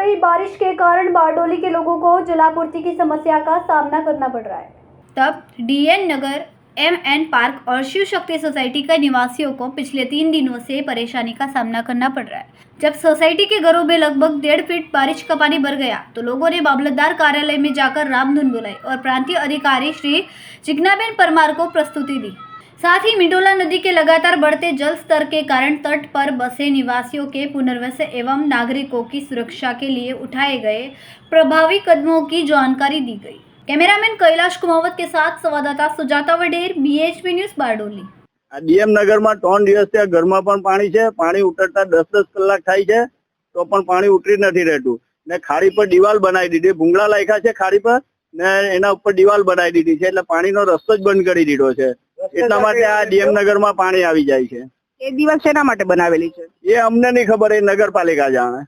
रही बारिश के कारण बारडोली के लोगों को जलापूर्ति की समस्या का सामना करना पड़ रहा है। तब डीएन नगर, एमएन पार्क और शिव शक्ति सोसाइटी के निवासियों को पिछले 3 दिनों से परेशानी का सामना करना पड़ रहा है। जब सोसाइटी के घरों में लगभग 1.5 फीट बारिश का पानी भर गया तो लोगों ने मामलतदार कार्यालय में जाकर रामधुन बुलाई और प्रांतीय अधिकारी श्री जिग्नाबेन परमार को प्रस्तुति दी। साथ ही मिंडोला नदी के लगातार बढ़ते जल स्तर के कारण तट पर बसे निवासियों के पुनर्वास एवं नागरिकों की सुरक्षा के लिए उठाए गए प्रभावी कदमों की जानकारी दी गई। कैमरामैन कैलाश कुमावत के साथ संवाददाता Sujata वडेर, BHP news, Bardoli. DM नगर में 3 દિવસથી આ ઘરમાં પણ પાણી છે। પાણી ઉતરતા 10-10 કલાક થાય છે તો પણ પાણી ઉતરી નથી રહેતું ને ખાડી પર દિવાલ બનાવી દીધી, ભૂંગળા લાખ્યા છે ખાડી પર ને એના ઉપર દિવાલ બનાવી દીધી છે એટલે પાણીનો રસ્તો જ બંધ કરી દીધો છે। એટલા માટે આ ડીએમ નગરમાં પાણી આવી જાય છે। એ દિવાલ શેના માટે બનાવેલી છે એ અમને નહીં ખબર, એ નગરપાલિકા જાણે।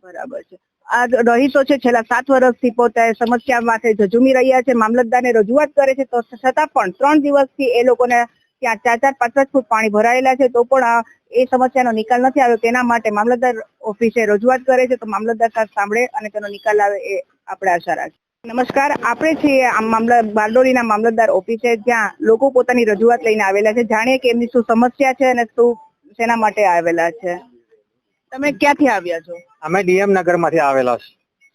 બરાબર છે। આ રહીશો છે છેલ્લા 7 વર્ષથી પોતે સમસ્યા માટે ઝઝૂમી રહ્યા છે, મામલતદારને રજૂઆત કરે છે તો છતાં પણ 3 દિવસથી એ લોકોને ત્યાં 4-4-5 ફૂટ પાણી ભરાયેલા છે તો પણ એ સમસ્યાનો નિકાલ નથી આવ્યો। તેના માટે મામલતદાર ઓફિસે રજૂઆત કરે છે તો મામલતદાર સાંભળે અને તેનો નિકાલ આવે એ આપણે આશા રાખીએ। નમસ્કાર, આપણે છીએ બારડોલીના મામલતદાર ઓફિસે, જ્યાં લોકો પોતાની રજૂઆત લઈને આવેલા છે। જાણીએ કે એમની શું સમસ્યા છે અને શું શેના માટે આવેલા છે। તમે ક્યાંથી આવ્યા છો? અમે ડીએમ નગર માંથી આવેલા છે।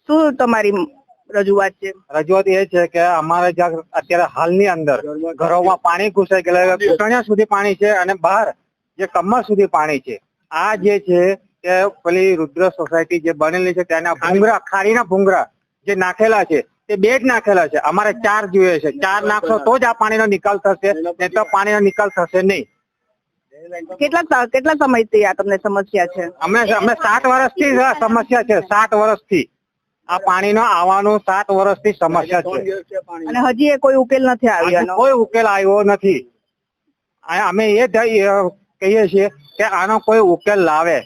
શું તમારી રજૂઆત છે? રજૂઆત એ છે કે અમારે જ્યાં અત્યારે હાલની અંદર ઘરોમાં પાણી ઘૂસાઈ ગયેલા, ઘૂંટણિયા સુધી પાણી છે અને બહાર જે કમર સુધી પાણી છે। આ જે છે કે પેલી રુદ્ર સોસાયટી જે બનેલી છે તેના ભૂંગરા, ખાડીના ભૂંગરા જે નાખેલા છે તે 2 જ નાખેલા છે। અમારે 4 જોઈએ છે। 4 નાખશો તો જ આ પાણીનો નિકાલ થશે, નહીં તો પાણીનો નિકાલ થશે નહીં। કેટલા સમયથી આ તમને સમસ્યા છે? અમે 7 વર્ષથી સમસ્યા છે। 7 વર્ષથી આ પાણીનો આવવાનું 7 વર્ષથી સમસ્યા છે અને હજી એ કોઈ ઉકેલ નથી આવ્યો? કોઈ ઉકેલ આવ્યો નથી। અમે એ કહીએ છીએ કે આનો કોઈ ઉકેલ લાવે।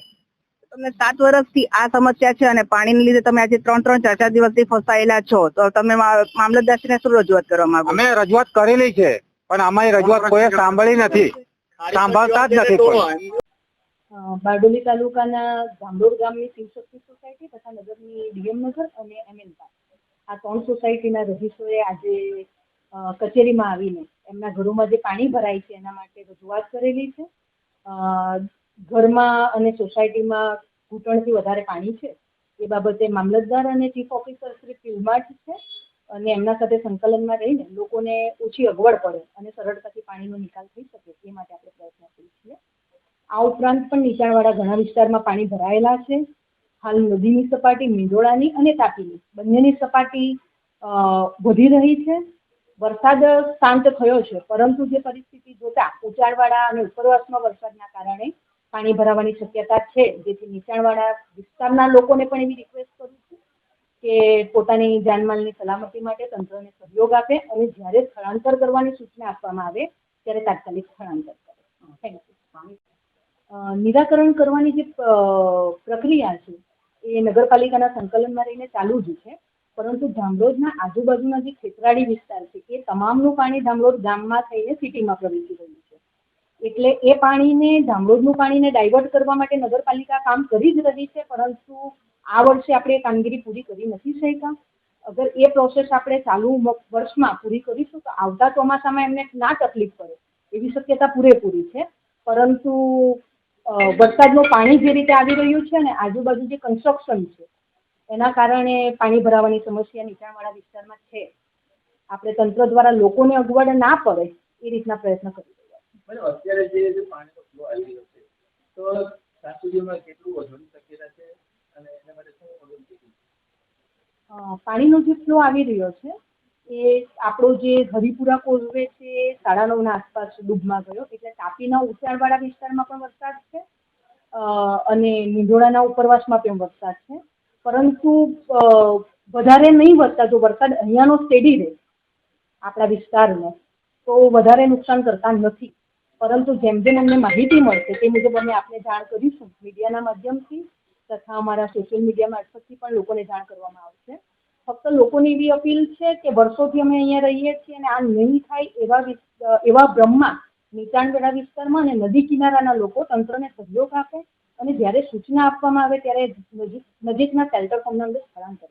તમને 7 વર્ષથી આ સમસ્યા છે અને પાણીને લીધે તમે આજે 3-3, 4-4 દિવસથી ફસાયેલા છો તો તમે મામલતદારશ્રીને શું રજૂઆત કરવા માંગો? અમે રજૂઆત કરેલી છે પણ અમારી રજૂઆત કોઈ સાંભળી નથી, સાંભળતા જ નથી કોઈ। બારડોલી તાલુકાના જાંબોર ગામની શિવશક્તિ સોસાયટી તથા નગરની ડીએમ નગર અને એમએન પાર્ક, આ 3 સોસાયટીના રહીશોએ આજે કચેરીમાં આવીને એમના ઘરોમાં જે પાણી ભરાય છે એના માટે રજૂઆત કરેલી છે। ઘરમાં અને સોસાયટીમાં ઘૂંટણથી વધારે પાણી છે એ બાબતે મામલતદાર અને ચીફ ઓફિસર શ્રી ફિલ્માર્ટ છે અને એમના સાથે સંકલનમાં રહીને લોકોને ઓછી અગવડ પડે અને સરળતાથી પાણીનો નિકાલ થઈ શકે એ માટે આપણે પ્રયત્ન કરીએ છીએ। આ ઉપરાંત પણ નીચાણવાળા ઘણા વિસ્તારમાં પાણી ભરાયેલા છે। હાલ નદીની સપાટી મિંડોળાની અને તાપીની બંનેની સપાટી વધી રહી છે। વરસાદ શાંત થયો છે પરંતુ જે પરિસ્થિતિ જોતા ઊંચાણવાળા અને ઉપરવાસમાં વરસાદના કારણે પાણી ભરાવાની શક્યતા છે, જેથી નીચાણવાળા વિસ્તારના લોકોને પણ એવી રિક્વેસ્ટ કરું છું કે પોતાની જાનમાલની સલામતી માટે તંત્રને સહયોગ આપે અને જ્યારે સ્થળાંતર કરવાની સૂચના આપવામાં આવે ત્યારે તાત્કાલિક સ્થળાંતર કરે। Thank you. નિરાકરણ કરવાની જે પ્રક્રિયા છે એ નગરપાલિકાના સંકલનમાં રહીને ચાલુ જ છે, પરંતુ ધામરોજના આજુબાજુના જે ખેતરાળી વિસ્તાર છે એ તમામનું પાણી ધામરોજ ગામમાં થઈને સિટીમાં પ્રવેશી રહ્યું છે। એટલે એ પાણીને, ધામરોજનું પાણીને ડાયવર્ટ કરવા માટે નગરપાલિકા કામ કરી જ રહી છે, પરંતુ આ વર્ષે આપણે એ કામગીરી પૂરી કરી નથી શક્યા। અગર એ પ્રોસેસ આપણે ચાલુ વર્ષમાં પૂરી કરીશું તો આવતા ચોમાસામાં એમને ના તકલીફ પડે એવી શક્યતા પૂરેપૂરી છે। પરંતુ વરસાદનું પાણી જે રીતે આવી રહ્યું છે ને આજુબાજુ જે કન્સ્ટ્રક્શન છે એના કારણે પાણી ભરાવાની સમસ્યા નીચાણવાળા વિસ્તારમાં છે। આપણે તંત્ર દ્વારા લોકોને અગવડ ના પડે એ રીતના પ્રયત્ન કરી રહ્યા છીએ। અત્યારે જે પાણીનો ફ્લો આવી રહ્યો છે તો સાત સુધીમાં કેટલું વધવાની શક્યતા છે અને એના માટે શું પગલું છે? પાણીનો જે ફ્લો આવી રહ્યો છે એ આપણો જે હરિપુરા કોઝવે છે 9:30 આસપાસ ડૂબમાં ગયો, એટલે તાપીના ઊંચાણવાળા વિસ્તારમાં પણ વરસાદ છે અને મિંડોળાના ઉપરવાસમાં પણ વરસાદ છે, પરંતુ વધારે નહીં વધતા। જો વરસાદ અહીંયાનો સ્ટેડી રહે આપણા વિસ્તારનો તો વધારે નુકસાન કરતા નથી, પરંતુ જેમ જેમ અમને માહિતી મળશે તે મુજબ અમે આપને જાણ કરીશું મીડિયાના માધ્યમથી તથા અમારા સોશિયલ મીડિયા મારફતથી પણ લોકોને જાણ કરવામાં આવશે। ફક્ત લોકોની એવી અપીલ છે કે વર્ષોથી અમે અહીંયા રહીએ છીએ અને આ નહીં થાય એવા ભ્રમમાં નીચાણવાળા વિસ્તારમાં અને નદી કિનારાના લોકો તંત્રને સહયોગ આપે અને જ્યારે સૂચના આપવામાં આવે ત્યારે નજીકના શેલ્ટર હોમના અંદર સ્થળાંતર